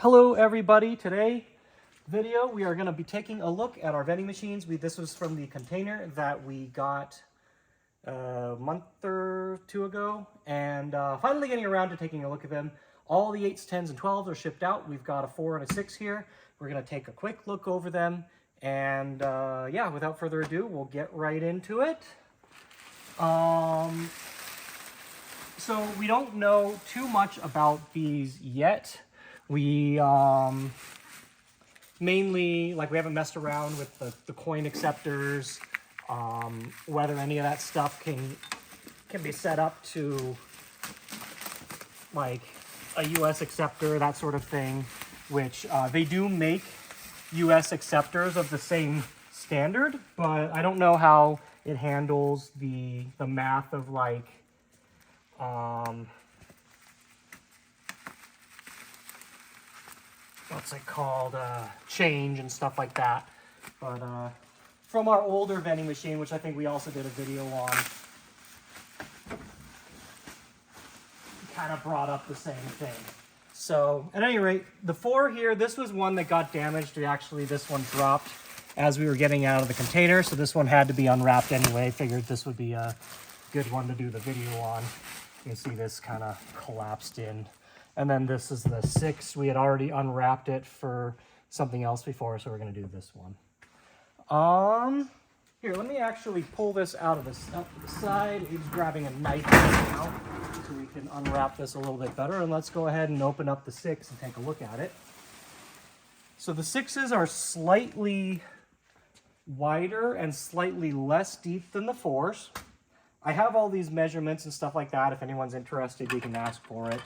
Hello everybody, today video we are going to be taking a look at our vending machines. This was from the container that we got a month or two ago, and finally getting around to taking a look at them. All the 8s, 10s, and 12s are shipped out. We've got a 4 and a 6 here. We're going to take a quick look over them, and yeah, without further ado, we'll get right into it. So we don't know too much about these yet. We mainly, we haven't messed around with the coin acceptors, whether any of that stuff can be set up to like a US acceptor, that sort of thing, which they do make US acceptors of the same standard, but I don't know how it handles the math of what's it called, change and stuff like that. But from our older vending machine, which I think we also did a video on, kind of brought up the same thing. So at any rate, the 4 here, this was one that got damaged. Actually, this one dropped as we were getting out of the container, so this one had to be unwrapped anyway. Figured this would be a good one to do the video on. You can see this kind of collapsed in. And then this is the 6. We had already unwrapped it for something else before, so we're going to do this one. Here, let me actually pull this out to the side. He's grabbing a knife right now, so we can unwrap this a little bit better. And let's go ahead and open up the 6 and take a look at it. So the 6s are slightly wider and slightly less deep than the 4s. I have all these measurements and stuff like that. If anyone's interested, you can ask for it.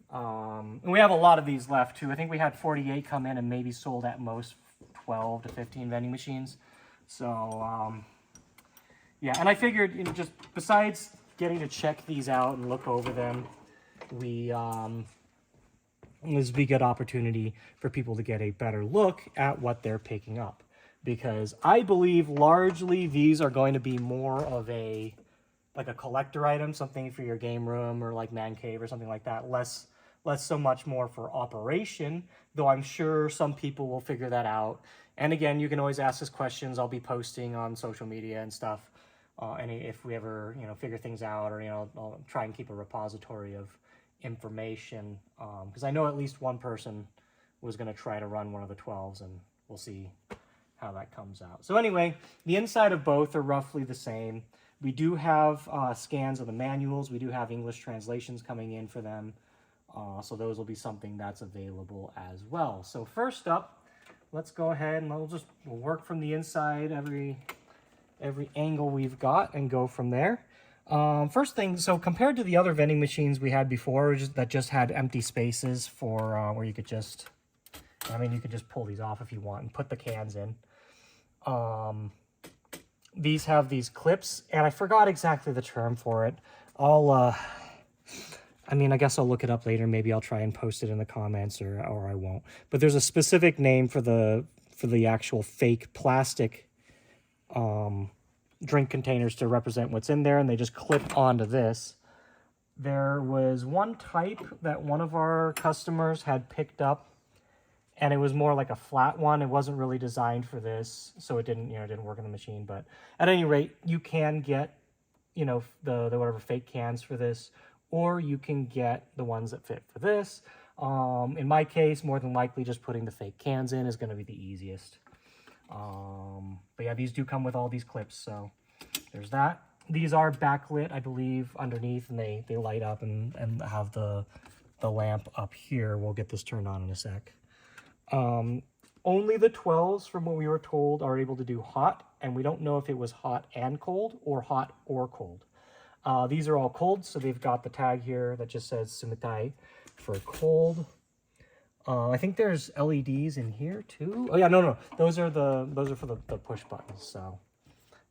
And we have a lot of these left too. I think we had 48 come in and maybe sold at most 12 to 15 vending machines. So yeah, and I figured, you know, just besides getting to check these out and look over them, this would be a good opportunity for people to get a better look at what they're picking up, because I believe largely these are going to be more of a collector item, something for your game room or like man cave or something like that. Less so much more for operation, though I'm sure some people will figure that out. And again, you can always ask us questions. I'll be posting on social media and stuff. And if we ever, figure things out, or, I'll try and keep a repository of information. Because I know at least one person was going to try to run one of the 12s, and we'll see how that comes out. So anyway, the inside of both are roughly the same. We do have scans of the manuals. We do have English translations coming in for them. So those will be something that's available as well. So first up, let's go ahead and we'll work from the inside, every angle we've got, and go from there. First thing, so compared to the other vending machines we had before, that just had empty spaces for where you could just, you could just pull these off if you want and put the cans in. These have these clips, and I forgot exactly the term for it. I guess I'll look it up later. Maybe I'll try and post it in the comments, or I won't. But there's a specific name for the actual fake plastic drink containers to represent what's in there, and they just clip onto this. There was one type that one of our customers had picked up, and it was more like a flat one. It wasn't really designed for this, so it didn't work in the machine. But at any rate, you can get, the whatever fake cans for this, or you can get the ones that fit for this. In my case, more than likely, just putting the fake cans in is going to be the easiest. But yeah, these do come with all these clips, so there's that. These are backlit, I believe, underneath, and they light up and have the lamp up here. We'll get this turned on in a sec. Only the 12s, from what we were told, are able to do hot, and we don't know if it was hot and cold or hot or cold. These are all cold, so they've got the tag here that just says sumitai for cold. I think there's LEDs in here too. Oh yeah, no, those are for the push buttons. So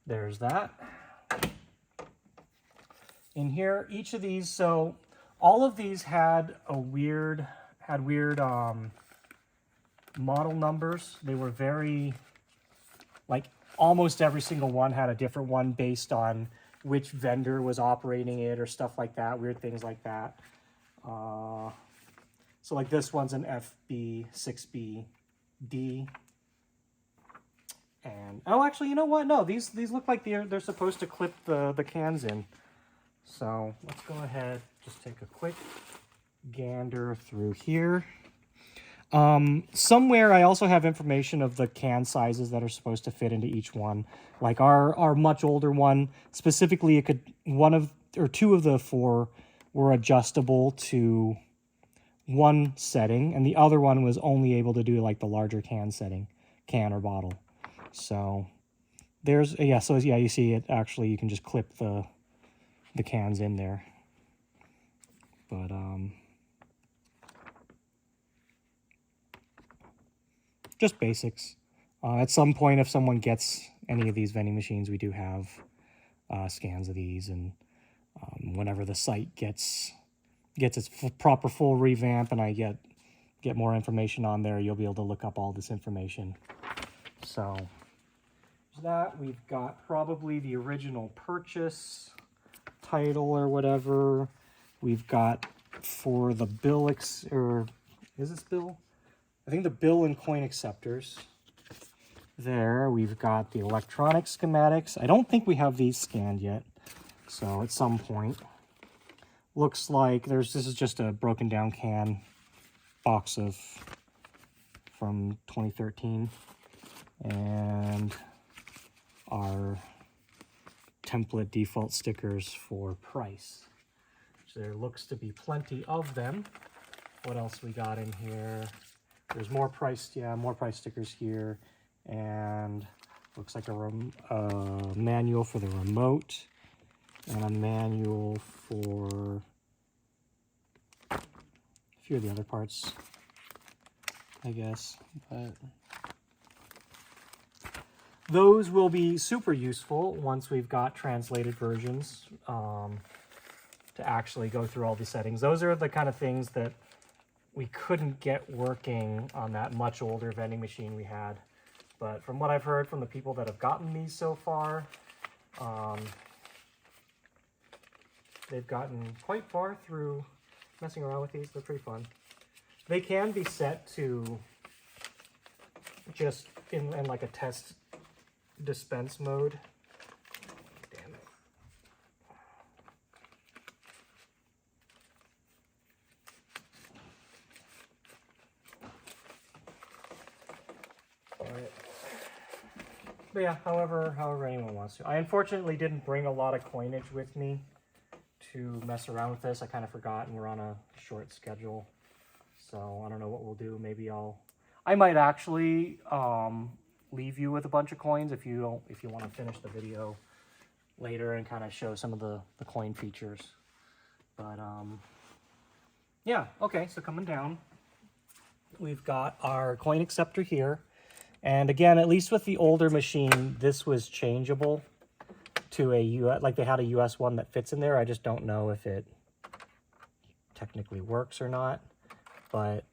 there's that. In here, each of these, so all of these had weird model numbers. They were very, almost every single one had a different one based on which vendor was operating it or stuff like that, weird things like that. So like this one's an FB, 6B, D. And, oh, actually, you know what? No, these look like they're supposed to clip the cans in. So let's go ahead, just take a quick gander through here. Somewhere I also have information of the can sizes that are supposed to fit into each one. Like our much older one, specifically, it could two of the four were adjustable to one setting, and the other one was only able to do like the larger can setting, can or bottle. So there's, yeah, so yeah, you see it actually, you can just clip the cans in there. But just basics. At some point, if someone gets any of these vending machines, we do have scans of these, and whenever the site gets its proper full revamp and I get more information on there, you'll be able to look up all this information. So that we've got probably the original purchase title or whatever. We've got for the bill or is this bill? I think the bill and coin acceptors. There we've got the electronic schematics. I don't think we have these scanned yet, so at some point. Looks like this is just a broken down can box from 2013, and our template default stickers for price. So there looks to be plenty of them. What else we got in here? There's more price stickers here, and looks like a manual for the remote, and a manual for a few of the other parts, I guess. But those will be super useful once we've got translated versions to actually go through all the settings. Those are the kind of things that we couldn't get working on that much older vending machine we had. But from what I've heard from the people that have gotten these so far, they've gotten quite far through messing around with these. They're pretty fun. They can be set to just in like a test dispense mode. Damn it. All right. But yeah, however anyone wants to. I unfortunately didn't bring a lot of coinage with me to mess around with this. I kind of forgot, and we're on a short schedule, so I don't know what we'll do. Maybe I might actually leave you with a bunch of coins if you want to finish the video later and kind of show some of the coin features. But yeah, okay, so coming down, we've got our coin acceptor here. And again, at least with the older machine, this was changeable to a US, like they had a US one that fits in there. I just don't know if it technically works or not. But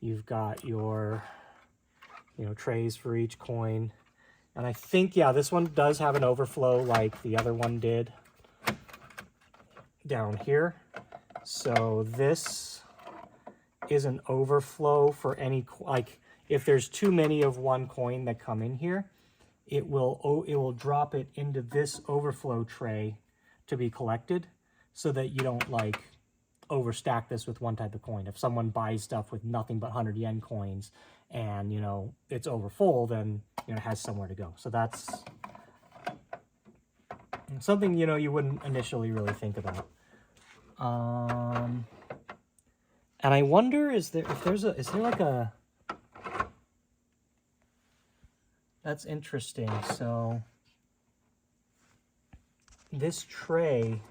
you've got your, trays for each coin. And I think, yeah, this one does have an overflow like the other one did down here. So this is an overflow for any, like, if there's too many of one coin that come in here, it will drop it into this overflow tray to be collected, so that you don't like overstack this with one type of coin. If someone buys stuff with nothing but 100 yen coins and it's overfull, then it has somewhere to go. So that's something you wouldn't initially really think about. And I wonder, is there like a, that's interesting. So this tray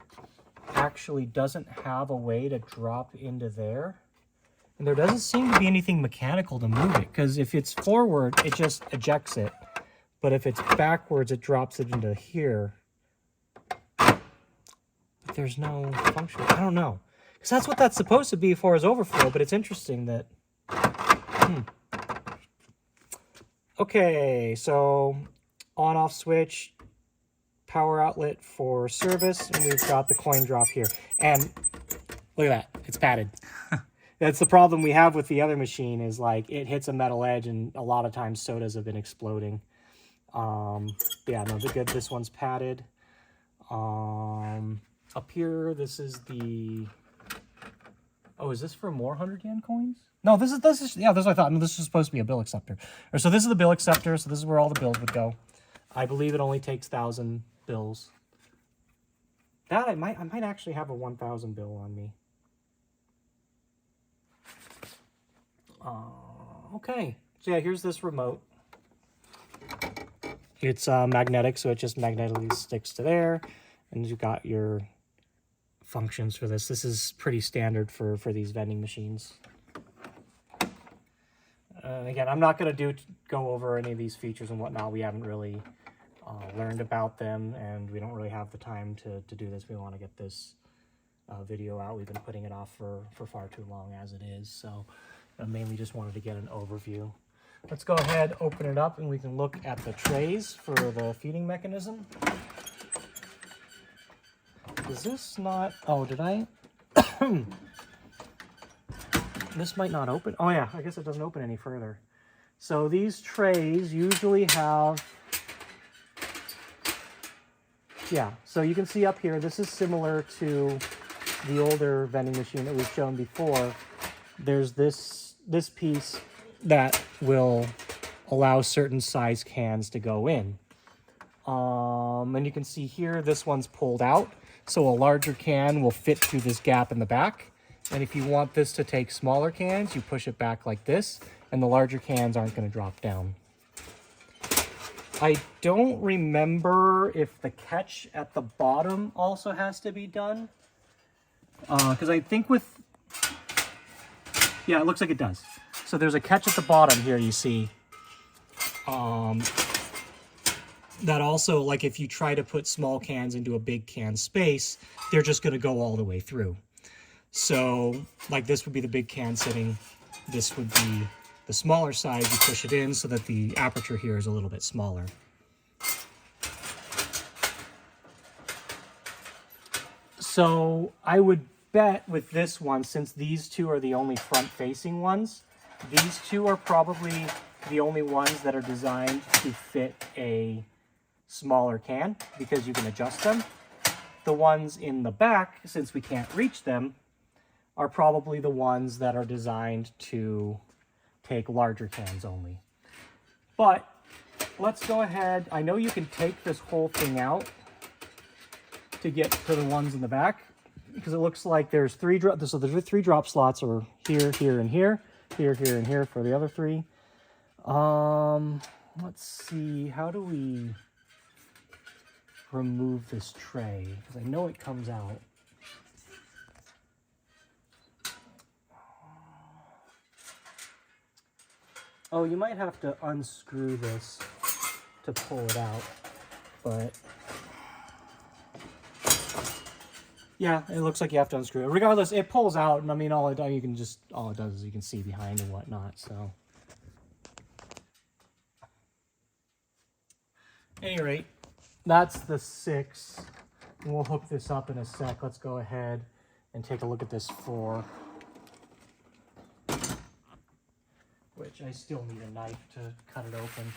actually doesn't have a way to drop into there. And there doesn't seem to be anything mechanical to move it, because if it's forward, it just ejects it. But if it's backwards, it drops it into here. But there's no function. I don't know. Because that's what that's supposed to be for, is overflow, but it's interesting that... Okay, so on-off switch, power outlet for service, and we've got the coin drop here. And Look at that. It's padded. That's the problem we have with the other machine is like it hits a metal edge and a lot of times sodas have been exploding. Yeah, no, they're good. This one's padded. Up here, this is the... Oh, is this for more 100 yen coins? No, this is yeah, that's what I thought. No, this is supposed to be a bill acceptor. Or so this is the bill acceptor, so this is where all the bills would go. I believe it only takes 1,000 bills. That I might actually have a 1,000 bill on me. Okay, so yeah, here's this remote. It's magnetic, so it just magnetically sticks to there, and you've got your functions for this. This is pretty standard for these vending machines. Again, I'm not going to go over any of these features and whatnot. We haven't really learned about them, and we don't really have the time to do this. We want to get this video out. We've been putting it off for far too long as it is, so I mainly just wanted to get an overview. Let's go ahead, open it up, and we can look at the trays for the feeding mechanism. Is this not... Oh, did I... This might not open. Oh, yeah, I guess it doesn't open any further. So these trays usually have... Yeah, so you can see up here, this is similar to the older vending machine that we've shown before. There's this piece that will allow certain size cans to go in. And you can see here, this one's pulled out. So a larger can will fit through this gap in the back. And if you want this to take smaller cans, you push it back like this, and the larger cans aren't going to drop down. I don't remember if the catch at the bottom also has to be done. Because I think with... Yeah, it looks like it does. So there's a catch at the bottom here, you see. That also, like if you try to put small cans into a big can space, they're just going to go all the way through. So like this would be the big can sitting. This would be the smaller size. You push it in so that the aperture here is a little bit smaller. So I would bet with this one, since these two are the only front-facing ones, these two are probably the only ones that are designed to fit a smaller can because you can adjust them. The ones in the back, since we can't reach them, are probably the ones that are designed to take larger cans only. But let's go ahead. I know you can take this whole thing out to get to the ones in the back, because it looks like there's three drop. So the three drop slots are here, here, and here, here, here, and here for the other three. Let's see. How do we remove this tray? Because I know it comes out. Oh, you might have to unscrew this to pull it out, but yeah, it looks like you have to unscrew it. Regardless, it pulls out, and I mean, all it does is you can see behind and whatnot. So, at any rate, that's the 6. And we'll hook this up in a sec. Let's go ahead and take a look at this 4. Which I still need a knife to cut it open.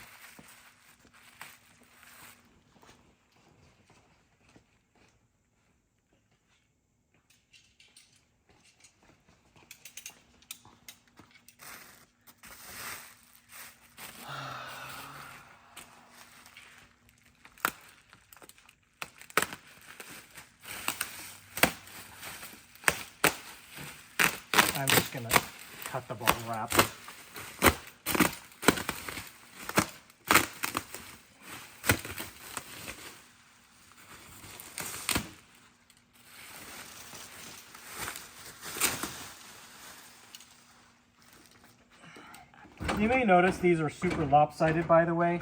I'm just gonna cut the bubble wrap. You may notice these are super lopsided, by the way.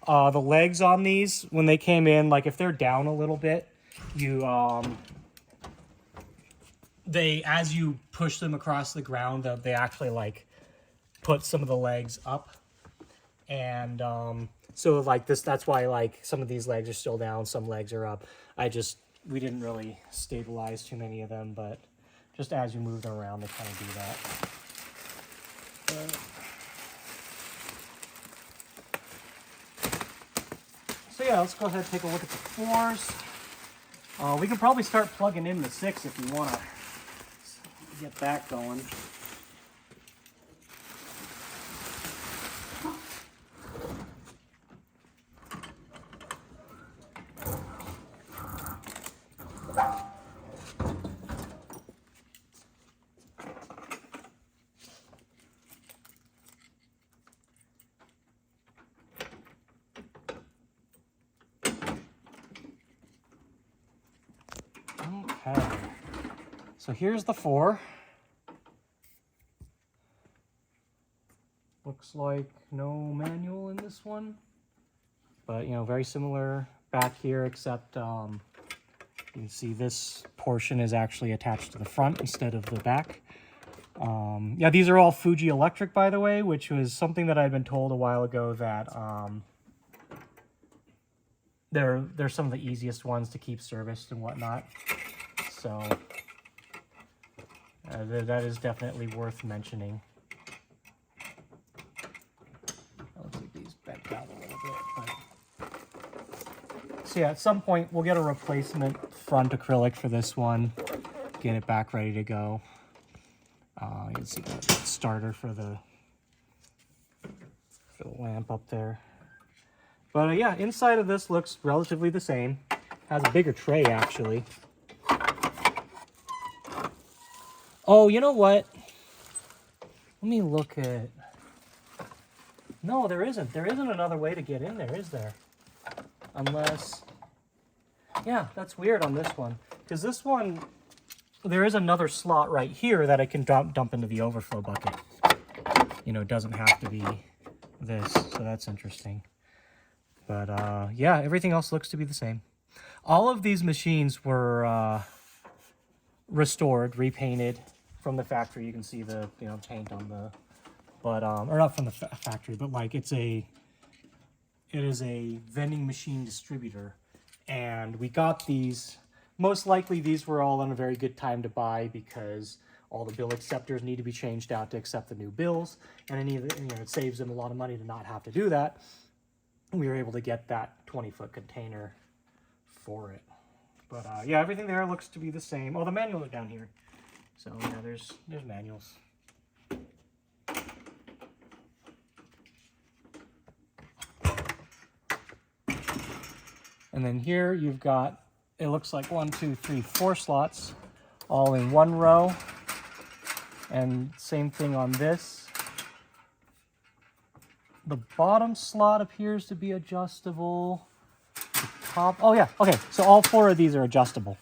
The legs on these, when they came in, like if they're down a little bit, you as you push them across the ground, they actually like put some of the legs up, and so like this, that's why like some of these legs are still down, some legs are up. We didn't really stabilize too many of them, but just as you move them around, they kind of do that. So yeah, let's go ahead and take a look at the 4s. We can probably start plugging in the 6 if you want to get that going. Okay, so here's the 4. Looks like no manual in this one, but you know, very similar back here, except you can see this portion is actually attached to the front instead of the back. Yeah, these are all Fuji Electric, by the way, which was something that I'd been told a while ago that they're some of the easiest ones to keep serviced and whatnot. So that is definitely worth mentioning. Looks like these bent out a little bit. But... So yeah, at some point we'll get a replacement front acrylic for this one. Get it back ready to go. You can see the starter for the lamp up there. But yeah, inside of this looks relatively the same. Has a bigger tray actually. Oh, you know what? Let me look at... No, there isn't. There isn't another way to get in there, is there? Unless... Yeah, that's weird on this one. Because this one, there is another slot right here that I can dump into the overflow bucket. You know, it doesn't have to be this, so that's interesting. But yeah, everything else looks to be the same. All of these machines were restored, repainted from the factory. You can see the paint on the, but or not from the factory, but like it is a vending machine distributor, and we got these. Most likely these were all on a very good time to buy because all the bill acceptors need to be changed out to accept the new bills, and it saves them a lot of money to not have to do that. We were able to get that 20-foot container for it. But yeah, everything there looks to be the same. Oh, the manuals are down here. So yeah, there's manuals. And then here you've got, it looks like 1, 2, 3, 4 slots all in one row. And same thing on this. The bottom slot appears to be adjustable. The top, oh yeah, okay, so all 4 of these are adjustable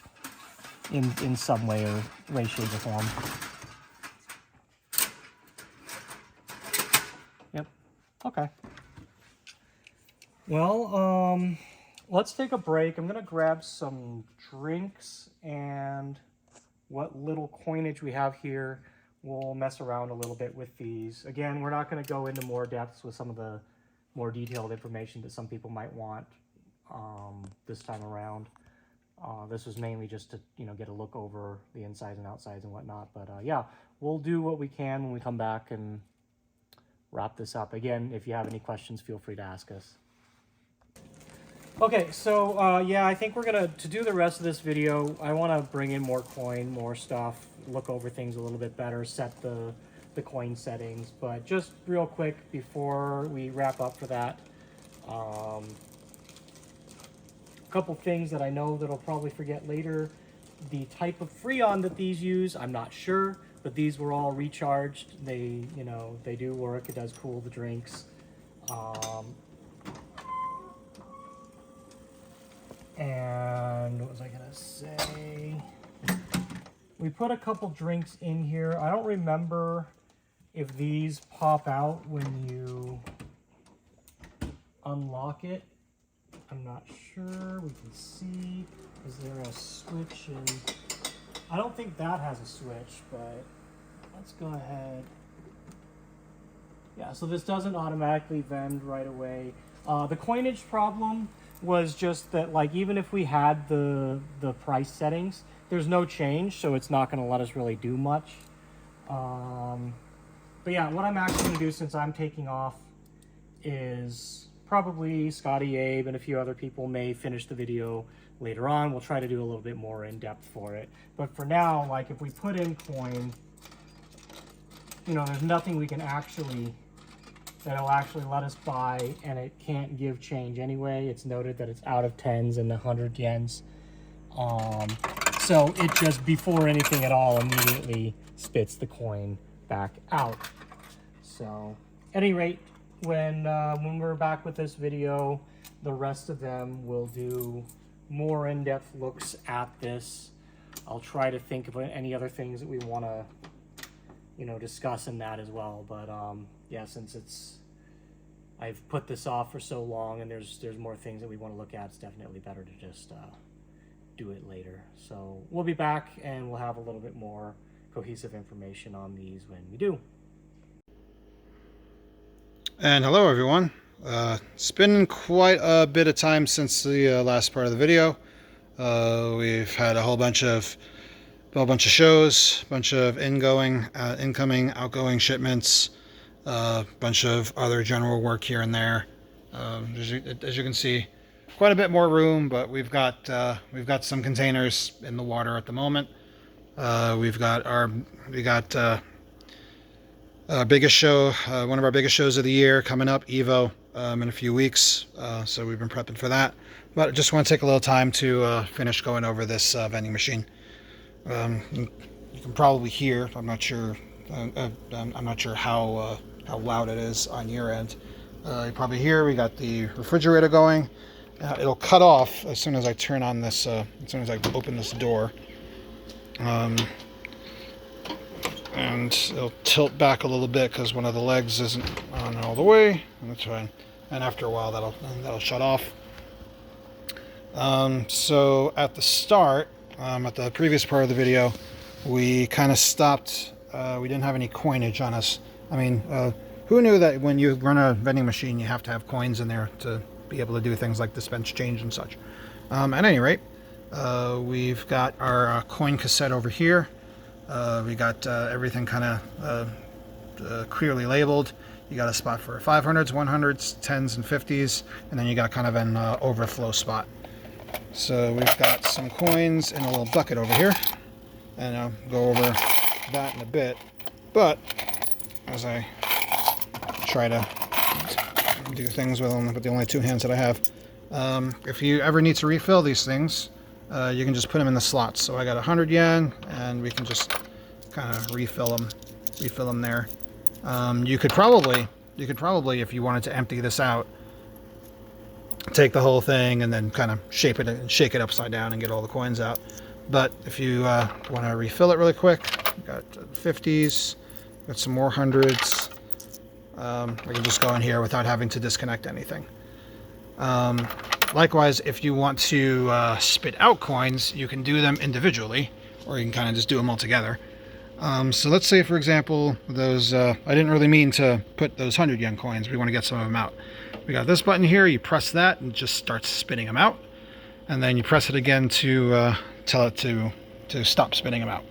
in some way, shape, or form. Yep, okay. Well, let's take a break. I'm gonna grab some drinks and what little coinage we have here. We'll mess around a little bit with these. Again, we're not going to go into more depths with some of the more detailed information that some people might want this time around. This was mainly just to get a look over the insides and outsides and whatnot. But yeah, we'll do what we can when we come back and wrap this up. Again, if you have any questions, feel free to ask us. Okay, so yeah, I think we're gonna, to do the rest of this video, I want to bring in more coin, more stuff, look over things a little bit better, set the coin settings. But just real quick before we wrap up for that, a couple things that I know that I'll probably forget later. The type of Freon that these use, I'm not sure, but these were all recharged. They, they do work. It does cool the drinks. And what was I gonna say? We put a couple drinks in here. I don't remember if these pop out when you unlock it. I'm not sure. We can see. Is there a switch? And I don't think that has a switch, but let's go ahead. Yeah, so this doesn't automatically vend right away. The coinage problem was just that, like, even if we had the price settings, there's no change, so it's not going to let us really do much. But yeah, what I'm actually going to do since I'm taking off is probably Scotty, Abe, and a few other people may finish the video later on. We'll try to do a little bit more in depth for it. But for now, like if we put in coin, you know, there's nothing we can actually, that'll actually let us buy, and it can't give change anyway. It's noted that it's out of 10s and the 100 yens. So it just, before anything at all, immediately spits the coin back out. So at any rate, when we're back with this video, the rest of them will do more in-depth looks at this. I'll try to think of any other things that we want to, you know, discuss in that as well. But yeah, since I've put this off for so long, and there's more things that we want to look at, it's definitely better to just do it later. So we'll be back, and we'll have a little bit more cohesive information on these when we do. And hello everyone. It's been quite a bit of time since the last part of the video. We've had a whole bunch of shows, a bunch of incoming, outgoing shipments, a bunch of other general work here and there. As you can see, quite a bit more room, but we've got some containers in the water at the moment. We got our biggest show, one of our biggest shows of the year coming up, Evo, in a few weeks. So we've been prepping for that. But I just want to take a little time to finish going over this vending machine. You can probably hear. I'm not sure. I'm not sure how loud it is on your end. You probably hear we got the refrigerator going. It'll cut off as soon as I turn on this. As soon as I open this door. And it'll tilt back a little bit because one of the legs isn't on all the way, and that's fine. And after a while, that'll shut off. So at the start, at the previous part of the video, we kind of stopped. We didn't have any coinage on us. I mean, who knew that when you run a vending machine, you have to have coins in there to be able to do things like dispense change and such. At any rate, we've got our coin cassette over here. We got everything kind of clearly labeled. You got a spot for 500s, 100s, 10s, and 50s, and then you got kind of an overflow spot. So we've got some coins in a little bucket over here, and I'll go over that in a bit. But as I try to do things with them with the only two hands that I have, if you ever need to refill these things, you can just put them in the slots. So I got 100 yen, and we can just kind of refill them there. You could probably, if you wanted to empty this out, take the whole thing and then kind of shape it and shake it upside down and get all the coins out. But if you want to refill it really quick, got 50s, got some more 100s. We can just go in here without having to disconnect anything. Likewise, if you want to spit out coins, you can do them individually, or you can kind of just do them all together. So let's say, for example, those, I didn't really mean to put those 100 yen coins. We want to get some of them out. We got this button here. You press that and it just starts spitting them out. And then you press it again to tell it to stop spitting them out.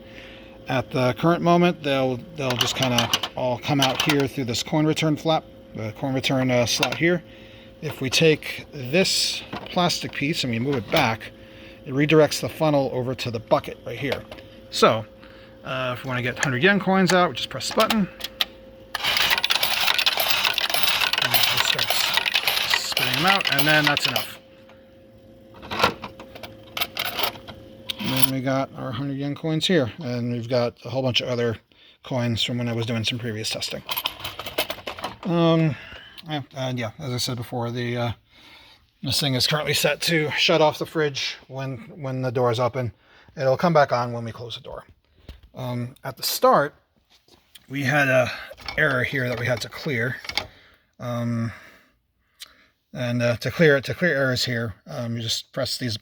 At the current moment, they'll just kind of all come out here through this coin return flap, the coin return slot here. If we take this plastic piece and we move it back, it redirects the funnel over to the bucket right here. So if we want to get 100 yen coins out, we just press the button. And it just starts spitting them out, and then that's enough. And then we got our 100 yen coins here, and we've got a whole bunch of other coins from when I was doing some previous testing. Yeah, as I said before, this thing is currently set to shut off the fridge when the door is open. It'll come back on when we close the door. At the start, we had an error here that we had to clear. And to clear errors here, you just press this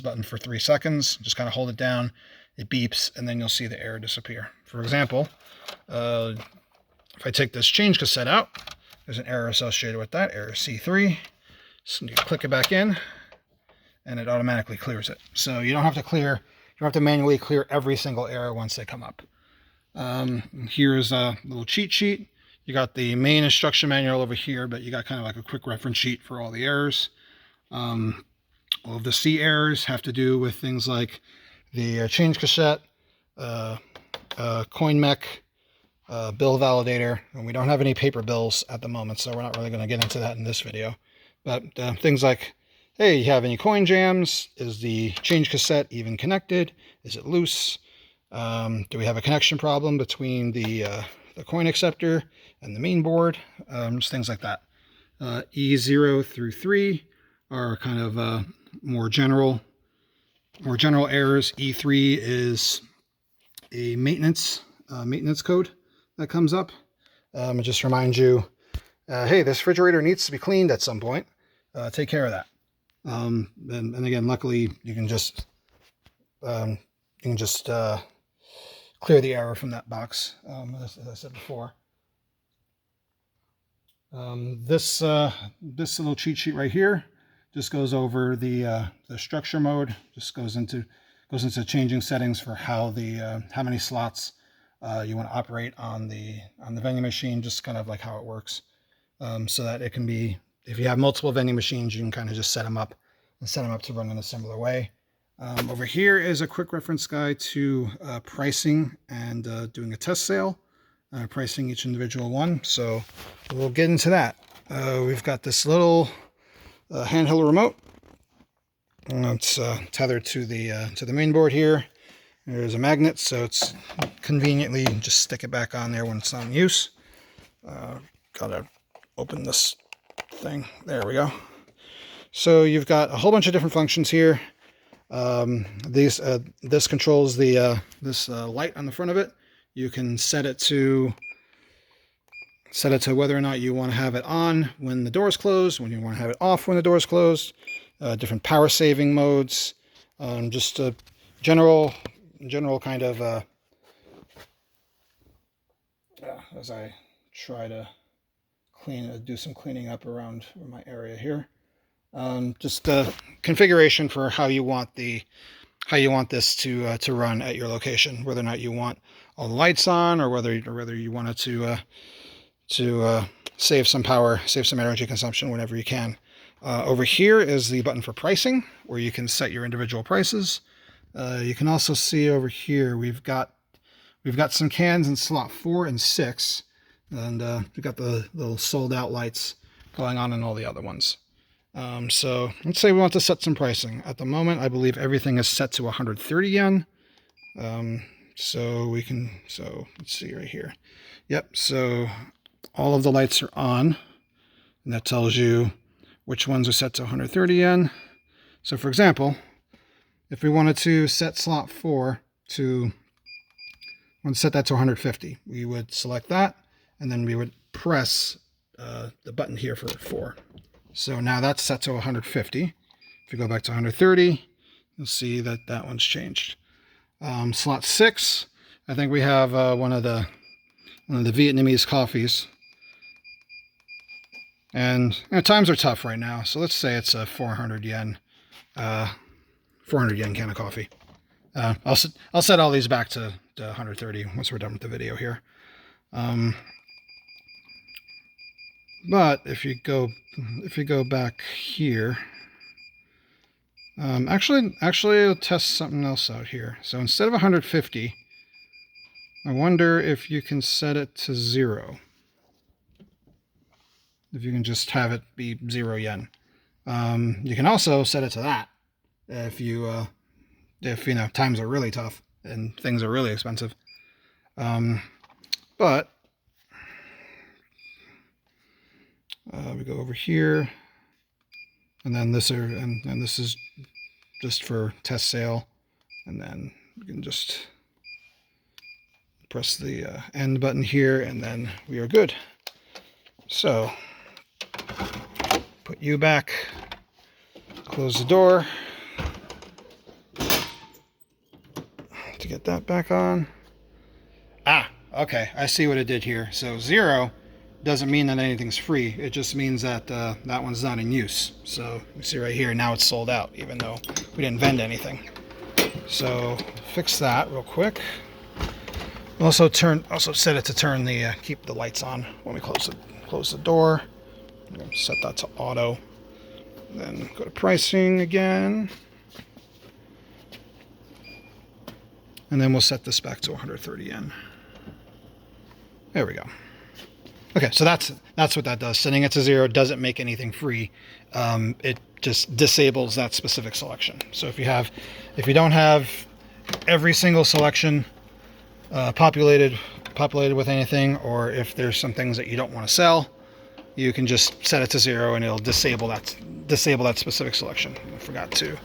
button for 3 seconds. Just kind of hold it down. It beeps, and then you'll see the error disappear. For example, if I take this change cassette out, there's an error associated with that, error C3. So you click it back in, and it automatically clears it. So you don't have to clear don't have to manually clear every single error once they come up. Here's a little cheat sheet. You got the main instruction manual over here, but you got kind of like a quick reference sheet for all the errors. All of the C errors have to do with things like the change cassette, coin mech, bill validator, and we don't have any paper bills at the moment, so we're not really going to get into that in this video. But things like, hey, you have any coin jams? Is the change cassette even connected? Is it loose? Do we have a connection problem between the coin acceptor and the main board? Just things like that. E0 through 3 are kind of more general errors. E3 is a maintenance code that comes up. It just reminds you, hey, this refrigerator needs to be cleaned at some point. Take care of that. And again, luckily, you can just clear the error from that box, as I said before. This little cheat sheet right here just goes over the structure mode. Just goes into changing settings for how many slots you want to operate on the vending machine. Just kind of like how it works, so that it can be, if you have multiple vending machines, you can kind of just set them up to run in a similar way. Over here is a quick reference guide to pricing and doing a test sale, pricing each individual one. So we'll get into that. We've got this little handheld remote. It's tethered to the main board here. There's a magnet, so it's conveniently just stick it back on there when it's not in use. Gotta open this thing. There we go. So you've got a whole bunch of different functions here. This controls the this light on the front of it. You can set it to whether or not you want to have it on when the door is closed, when you want to have it off when the door is closed. Different power saving modes. Just a general kind of as I try to do some cleaning up around my area here. Just configuration for how you want this to run at your location, whether or not you want all the lights on, or whether you want it to save some power, save some energy consumption whenever you can. Over here is the button for pricing, where you can set your individual prices. You can also see over here we've got some cans in slot 4 and 6, and we've got the little sold out lights going on in all the other ones. So let's say we want to set some pricing. At the moment, I believe everything is set to 130 yen. So let's see right here. Yep. So all of the lights are on, and that tells you which ones are set to 130 yen. So for example, if we wanted to set slot 4 to, set that to 150, we would select that, and then we would press the button here for 4. So now that's set to 150. If you go back to 130, you'll see that one's changed. Slot 6, I think we have one of the Vietnamese coffees. And times are tough right now, so let's say it's a 400 yen can of coffee. I'll set all these back to 130 once we're done with the video here. But if you go back here, actually I'll test something else out here. So instead of 150, I wonder if you can set it to 0. If you can just have it be 0 yen. You can also set it to that if times are really tough and things are really expensive. But we go over here, and then this is just for test sale, and then we can just press the end button here, and then we are good. So put you back, close the door to get that back on. Okay, I see what it did here. So 0 doesn't mean that anything's free. It just means that that one's not in use. So you see right here, now it's sold out, even though we didn't vend anything. So fix that real quick. Also set it to turn the keep the lights on when we close the door. Set that to auto. Then go to pricing again. And then we'll set this back to 130 yen. There we go. Okay, so that's what that does. Setting it to 0 doesn't make anything free. It just disables that specific selection. So if you don't have every single selection populated with anything, or if there's some things that you don't want to sell, you can just set it to 0 and it'll disable that specific selection. I forgot to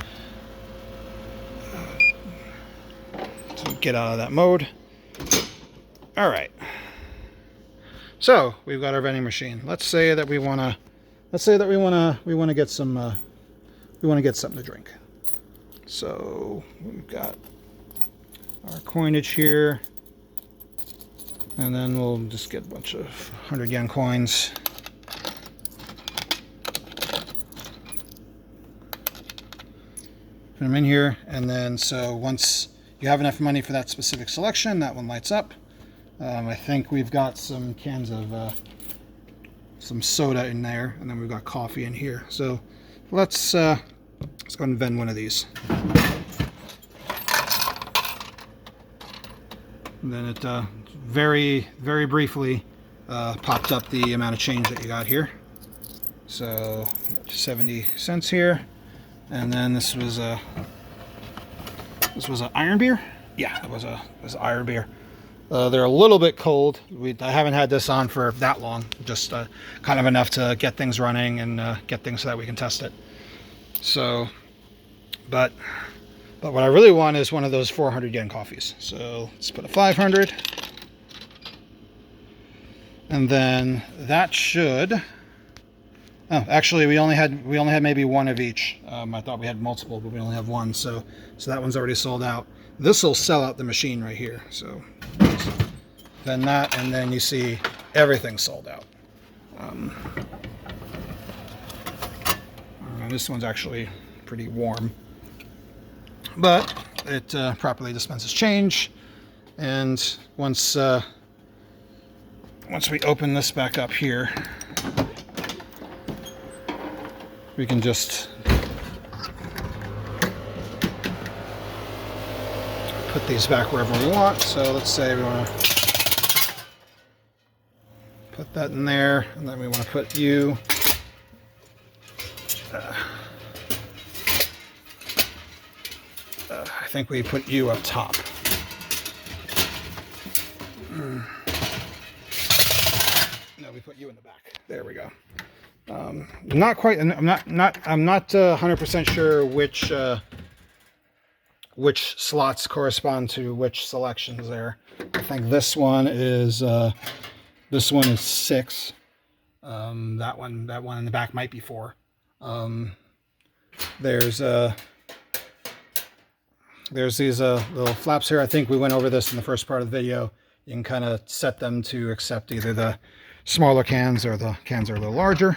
get out of that mode. All right. So we've got our vending machine. Let's say that we want to get something to drink. So we've got our coinage here, and then we'll just get a bunch of 100 yen coins. Put them in here, and then so once you have enough money for that specific selection, that one lights up. I think we've got some cans of some soda in there, and then we've got coffee in here. So let's go and vend one of these. And then it very briefly popped up the amount of change that you got here. So 70 cents here, and then this was a iron beer. Yeah, it was iron beer. They're a little bit cold. I haven't had this on for that long, just kind of enough to get things running and get things so that we can test it. So, but what I really want is one of those 400 yen coffees. So let's put a 500, and then that should. Oh, actually, we only had maybe one of each. I thought we had multiple, but we only have one. So that one's already sold out. This will sell out the machine right here. So then that, and then you see everything sold out. And this one's actually pretty warm, but it properly dispenses change. And once we open this back up here, we can just put these back wherever we want. So let's say we want to put that in there, and then we want to put you I think we put you up top. No, we put you in the back. There we go. Not quite. I'm not 100% sure which slots correspond to which selections there. I think this one is 6. That one in the back might be 4. There's these little flaps here. I think we went over this in the first part of the video. You can kind of set them to accept either the smaller cans or the cans are a little larger.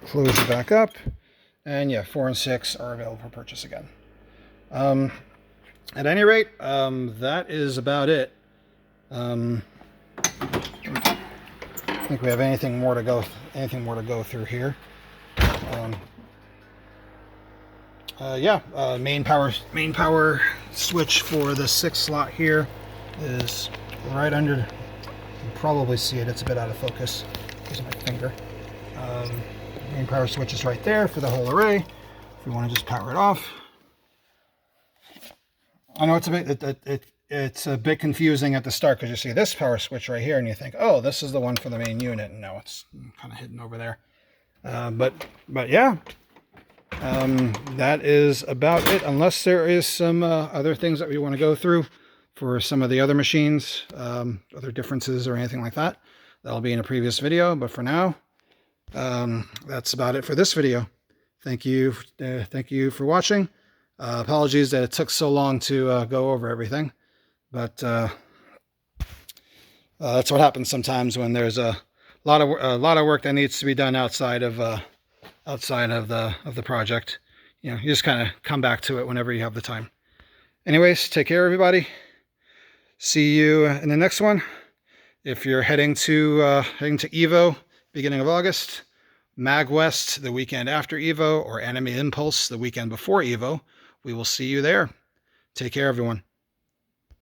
Close it back up, and yeah, 4 and 6 are available for purchase again. At any rate, that is about it. I think we have anything more to go through here. Main power switch for the 6 slot here is right under. You can probably see it. It's a bit out of focus because of my finger. Main power switch is right there for the whole array. If we want to just power it off. I know it's a bit confusing at the start because you see this power switch right here and you think, oh, this is the one for the main unit. And no, it's kind of hidden over there. But yeah, that is about it. Unless there is some other things that we want to go through for some of the other machines, other differences or anything like that. That'll be in a previous video. But for now, that's about it for this video. Thank you for watching. Apologies that it took so long to go over everything, but that's what happens sometimes when there's a lot of work that needs to be done outside of the project. you just kind of come back to it whenever you have the time. Anyways, take care, everybody. See you in the next one. If you're heading to Evo, beginning of August, Mag West the weekend after Evo, or Anime Impulse the weekend before Evo, we will see you there. Take care, everyone.